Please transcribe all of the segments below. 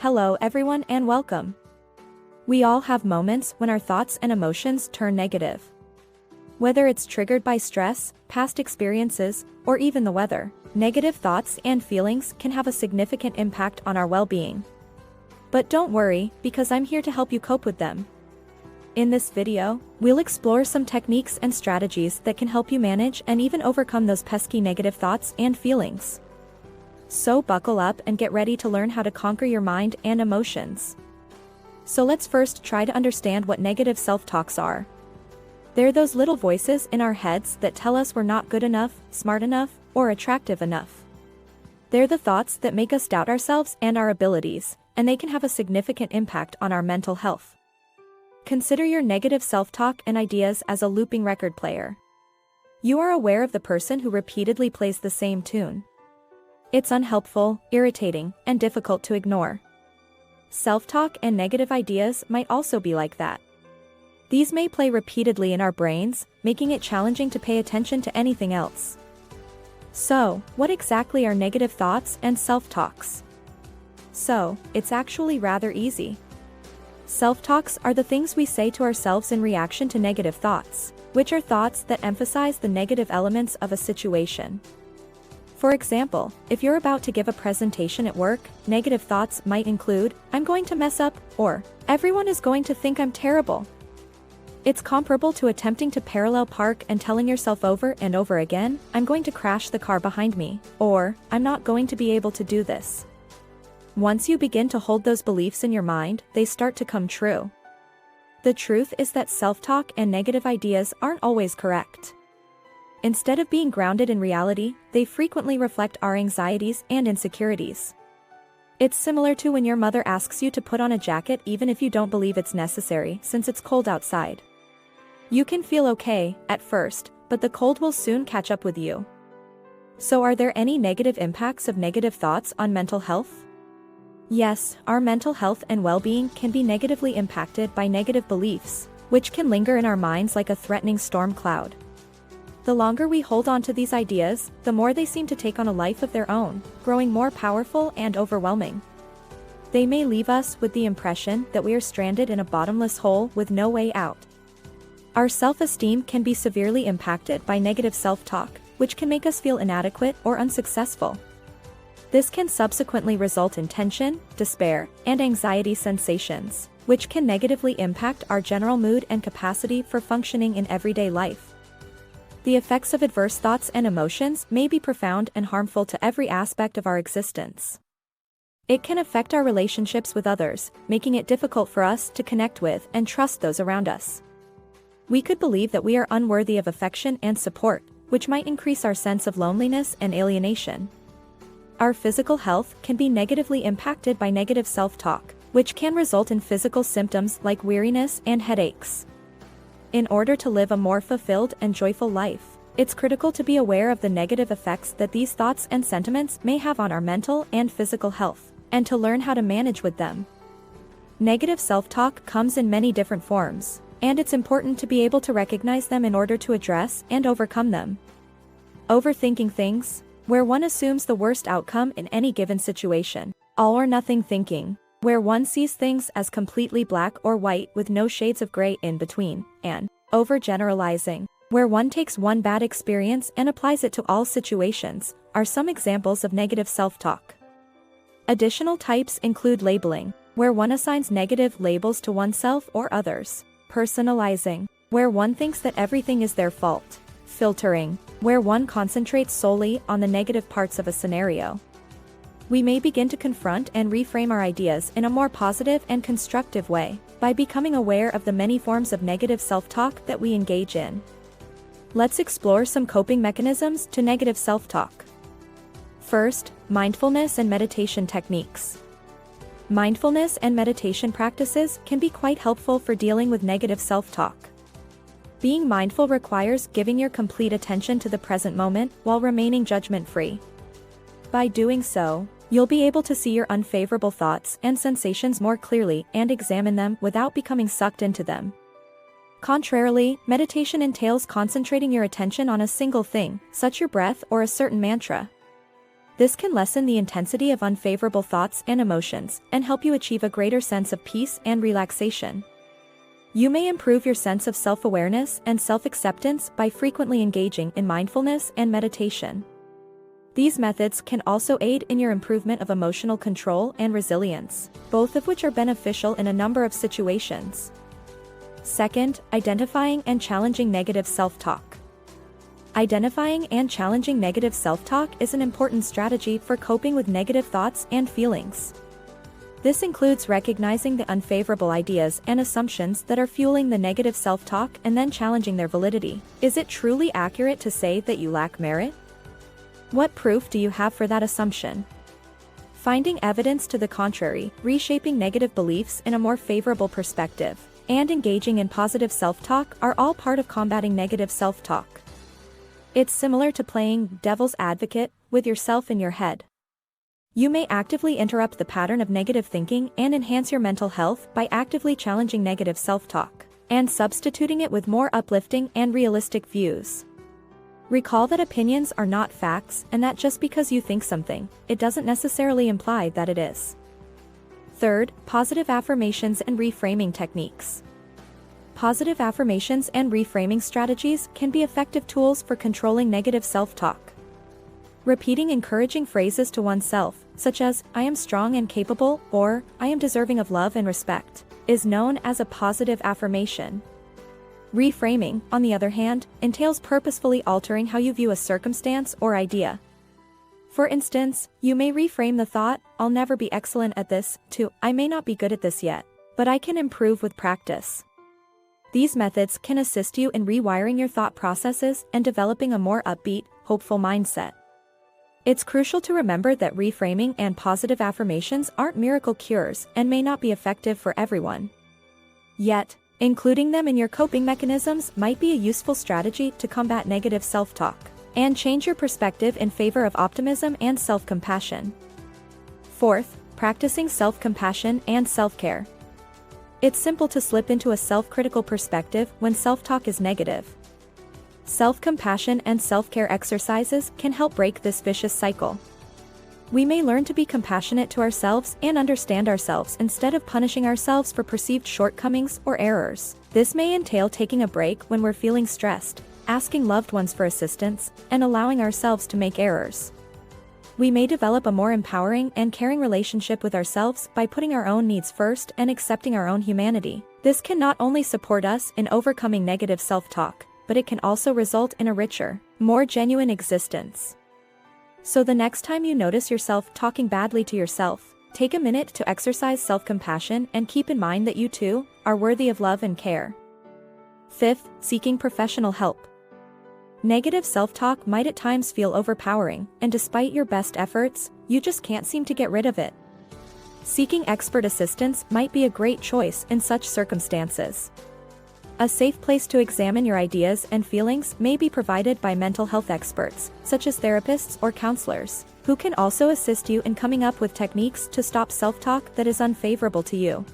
Hello everyone and welcome. We all have moments when our thoughts and emotions turn negative. Whether it's triggered by stress, past experiences, or even the weather, negative thoughts and feelings can have a significant impact on our well-being. But don't worry, because I'm here to help you cope with them. In this video, we'll explore some techniques and strategies that can help you manage and even overcome those pesky negative thoughts and feelings. So buckle up and get ready to learn how to conquer your mind and emotions. So let's first try to understand what negative self-talks are. They're those little voices in our heads that tell us we're not good enough, smart enough, or attractive enough. They're the thoughts that make us doubt ourselves and our abilities, and they can have a significant impact on our mental health. Consider your negative self-talk and ideas as a looping record player. You are aware of the person who repeatedly plays the same tune. It's unhelpful, irritating, and difficult to ignore. Self-talk and negative ideas might also be like that. These may play repeatedly in our brains, making it challenging to pay attention to anything else. So, what exactly are negative thoughts and self-talks? So, it's actually rather easy. Self-talks are the things we say to ourselves in reaction to negative thoughts, which are thoughts that emphasize the negative elements of a situation. For example, if you're about to give a presentation at work, negative thoughts might include, "I'm going to mess up," or "Everyone is going to think I'm terrible." It's comparable to attempting to parallel park and telling yourself over and over again, "I'm going to crash the car behind me," or "I'm not going to be able to do this." Once you begin to hold those beliefs in your mind, they start to come true. The truth is that self-talk and negative ideas aren't always correct. Instead of being grounded in reality, they frequently reflect our anxieties and insecurities. It's similar to when your mother asks you to put on a jacket even if you don't believe it's necessary since it's cold outside. You can feel okay at first, but the cold will soon catch up with you. So are there any negative impacts of negative thoughts on mental health? Yes, our mental health and well-being can be negatively impacted by negative beliefs, which can linger in our minds like a threatening storm cloud. The longer we hold on to these ideas, the more they seem to take on a life of their own, growing more powerful and overwhelming. They may leave us with the impression that we are stranded in a bottomless hole with no way out. Our self-esteem can be severely impacted by negative self-talk, which can make us feel inadequate or unsuccessful. This can subsequently result in tension, despair, and anxiety sensations, which can negatively impact our general mood and capacity for functioning in everyday life. The effects of adverse thoughts and emotions may be profound and harmful to every aspect of our existence. It can affect our relationships with others, making it difficult for us to connect with and trust those around us. We could believe that we are unworthy of affection and support, which might increase our sense of loneliness and alienation. Our physical health can be negatively impacted by negative self-talk, which can result in physical symptoms like weariness and headaches. In order to live a more fulfilled and joyful life, it's critical to be aware of the negative effects that these thoughts and sentiments may have on our mental and physical health, and to learn how to manage with them. Negative self-talk comes in many different forms, and it's important to be able to recognize them in order to address and overcome them. Overthinking things, where one assumes the worst outcome in any given situation. All or nothing thinking, where one sees things as completely black or white with no shades of gray in between, and overgeneralizing, where one takes one bad experience and applies it to all situations, are some examples of negative self-talk. Additional types include labeling, where one assigns negative labels to oneself or others, personalizing, where one thinks that everything is their fault, filtering, where one concentrates solely on the negative parts of a scenario. We may begin to confront and reframe our ideas in a more positive and constructive way by becoming aware of the many forms of negative self-talk that we engage in. Let's explore some coping mechanisms to negative self-talk. First, mindfulness and meditation techniques. Mindfulness and meditation practices can be quite helpful for dealing with negative self-talk. Being mindful requires giving your complete attention to the present moment while remaining judgment-free. By doing so, you'll be able to see your unfavorable thoughts and sensations more clearly and examine them without becoming sucked into them. Contrarily, meditation entails concentrating your attention on a single thing, such as your breath or a certain mantra. This can lessen the intensity of unfavorable thoughts and emotions and help you achieve a greater sense of peace and relaxation. You may improve your sense of self-awareness and self-acceptance by frequently engaging in mindfulness and meditation. These methods can also aid in your improvement of emotional control and resilience, both of which are beneficial in a number of situations. Second, identifying and challenging negative self-talk. Identifying and challenging negative self-talk is an important strategy for coping with negative thoughts and feelings. This includes recognizing the unfavorable ideas and assumptions that are fueling the negative self-talk and then challenging their validity. Is it truly accurate to say that you lack merit? What proof do you have for that assumption? Finding evidence to the contrary, reshaping negative beliefs in a more favorable perspective, and engaging in positive self-talk are all part of combating negative self-talk. It's similar to playing devil's advocate with yourself in your head. You may actively interrupt the pattern of negative thinking and enhance your mental health by actively challenging negative self-talk and substituting it with more uplifting and realistic views. Recall that opinions are not facts and that just because you think something, it doesn't necessarily imply that it is. Third, positive affirmations and reframing techniques. Positive affirmations and reframing strategies can be effective tools for controlling negative self-talk. Repeating encouraging phrases to oneself, such as, "I am strong and capable," or, "I am deserving of love and respect," is known as a positive affirmation. Reframing, on the other hand, entails purposefully altering how you view a circumstance or idea. For instance, you may reframe the thought, "I'll never be excellent at this," to, "I may not be good at this yet, but I can improve with practice." These methods can assist you in rewiring your thought processes and developing a more upbeat, hopeful mindset. It's crucial to remember that reframing and positive affirmations aren't miracle cures and may not be effective for everyone. Yet, including them in your coping mechanisms might be a useful strategy to combat negative self-talk and change your perspective in favor of optimism and self-compassion. Fourth, practicing self-compassion and self-care. It's simple to slip into a self-critical perspective when self-talk is negative. Self-compassion and self-care exercises can help break this vicious cycle. We may learn to be compassionate to ourselves and understand ourselves instead of punishing ourselves for perceived shortcomings or errors. This may entail taking a break when we're feeling stressed, asking loved ones for assistance, and allowing ourselves to make errors. We may develop a more empowering and caring relationship with ourselves by putting our own needs first and accepting our own humanity. This can not only support us in overcoming negative self-talk, but it can also result in a richer, more genuine existence. So the next time you notice yourself talking badly to yourself, take a minute to exercise self-compassion and keep in mind that you too are worthy of love and care. Fifth, seeking professional help. Negative self-talk might at times feel overpowering, and despite your best efforts, you just can't seem to get rid of it. Seeking expert assistance might be a great choice in such circumstances. A safe place to examine your ideas and feelings may be provided by mental health experts, such as therapists or counselors, who can also assist you in coming up with techniques to stop self-talk that is unfavorable to you.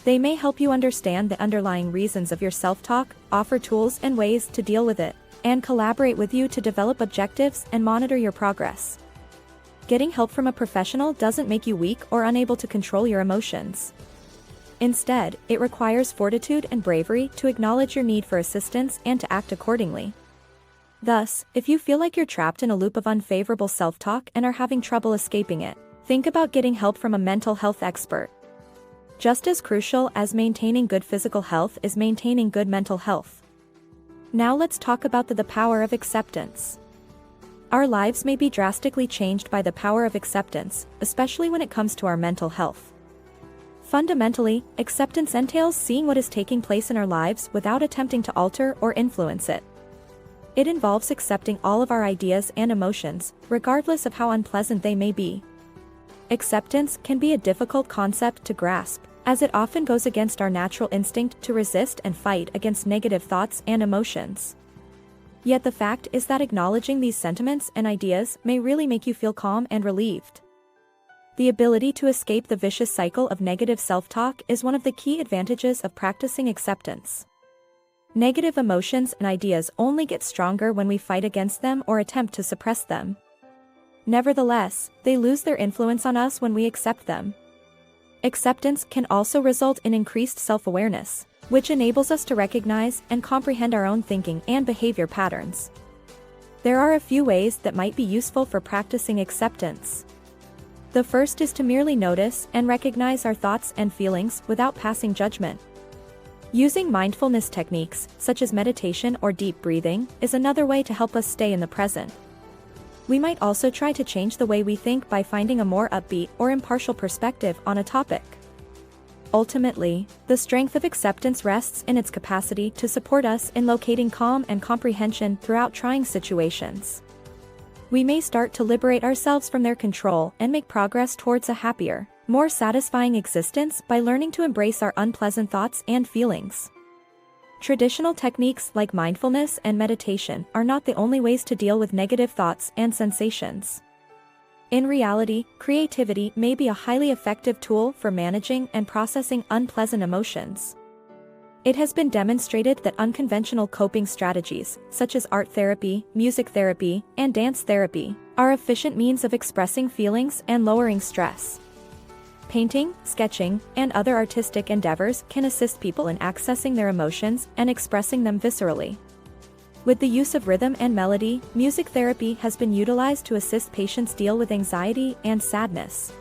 They may help you understand the underlying reasons of your self-talk, offer tools and ways to deal with it, and collaborate with you to develop objectives and monitor your progress. Getting help from a professional doesn't make you weak or unable to control your emotions. Instead, it requires fortitude and bravery to acknowledge your need for assistance and to act accordingly. Thus, if you feel like you're trapped in a loop of unfavorable self-talk and are having trouble escaping it, think about getting help from a mental health expert. Just as crucial as maintaining good physical health is maintaining good mental health. Now let's talk about the power of acceptance. Our lives may be drastically changed by the power of acceptance, especially when it comes to our mental health. Fundamentally, acceptance entails seeing what is taking place in our lives without attempting to alter or influence it. It involves accepting all of our ideas and emotions, regardless of how unpleasant they may be. Acceptance can be a difficult concept to grasp, as it often goes against our natural instinct to resist and fight against negative thoughts and emotions. Yet the fact is that acknowledging these sentiments and ideas may really make you feel calm and relieved. The ability to escape the vicious cycle of negative self-talk is one of the key advantages of practicing acceptance. Negative emotions and ideas only get stronger when we fight against them or attempt to suppress them. Nevertheless, they lose their influence on us when we accept them. Acceptance can also result in increased self-awareness, which enables us to recognize and comprehend our own thinking and behavior patterns. There are a few ways that might be useful for practicing acceptance. The first is to merely notice and recognize our thoughts and feelings without passing judgment. Using mindfulness techniques, such as meditation or deep breathing, is another way to help us stay in the present. We might also try to change the way we think by finding a more upbeat or impartial perspective on a topic. Ultimately, the strength of acceptance rests in its capacity to support us in locating calm and comprehension throughout trying situations. We may start to liberate ourselves from their control and make progress towards a happier, more satisfying existence by learning to embrace our unpleasant thoughts and feelings. Traditional techniques like mindfulness and meditation are not the only ways to deal with negative thoughts and sensations. In reality, creativity may be a highly effective tool for managing and processing unpleasant emotions. It has been demonstrated that unconventional coping strategies, such as art therapy, music therapy, and dance therapy, are efficient means of expressing feelings and lowering stress. Painting, sketching, and other artistic endeavors can assist people in accessing their emotions and expressing them viscerally. With the use of rhythm and melody, music therapy has been utilized to assist patients deal with anxiety and sadness.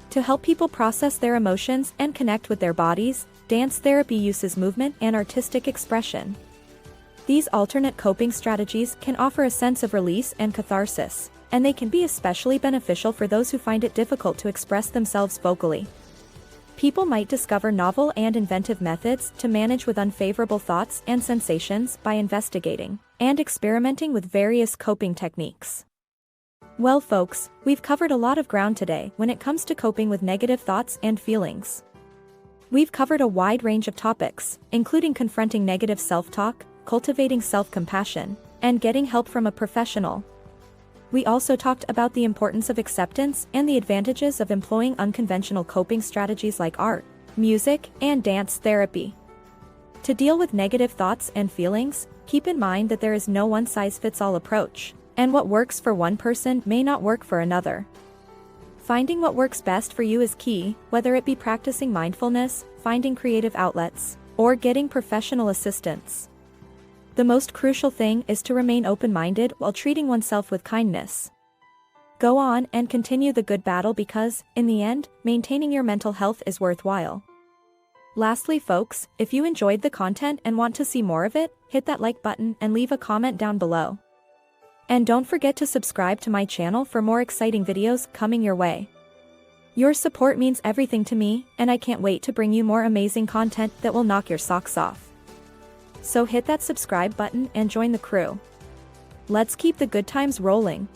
To help people process their emotions and connect with their bodies, dance therapy uses movement and artistic expression. These alternate coping strategies can offer a sense of release and catharsis, and they can be especially beneficial for those who find it difficult to express themselves vocally. People might discover novel and inventive methods to manage with unfavorable thoughts and sensations by investigating and experimenting with various coping techniques. Well, folks, we've covered a lot of ground today when it comes to coping with negative thoughts and feelings. We've covered a wide range of topics, including confronting negative self-talk, cultivating self-compassion, and getting help from a professional. We also talked about the importance of acceptance and the advantages of employing unconventional coping strategies like art, music, and dance therapy. To deal with negative thoughts and feelings, keep in mind that there is no one-size-fits-all approach, and what works for one person may not work for another. Finding what works best for you is key, whether it be practicing mindfulness, finding creative outlets, or getting professional assistance. The most crucial thing is to remain open-minded while treating oneself with kindness. Go on and continue the good battle because, in the end, maintaining your mental health is worthwhile. Lastly, folks, if you enjoyed the content and want to see more of it, hit that like button and leave a comment down below. And don't forget to subscribe to my channel for more exciting videos coming your way. Your support means everything to me, and I can't wait to bring you more amazing content that will knock your socks off. So hit that subscribe button and join the crew. Let's keep the good times rolling.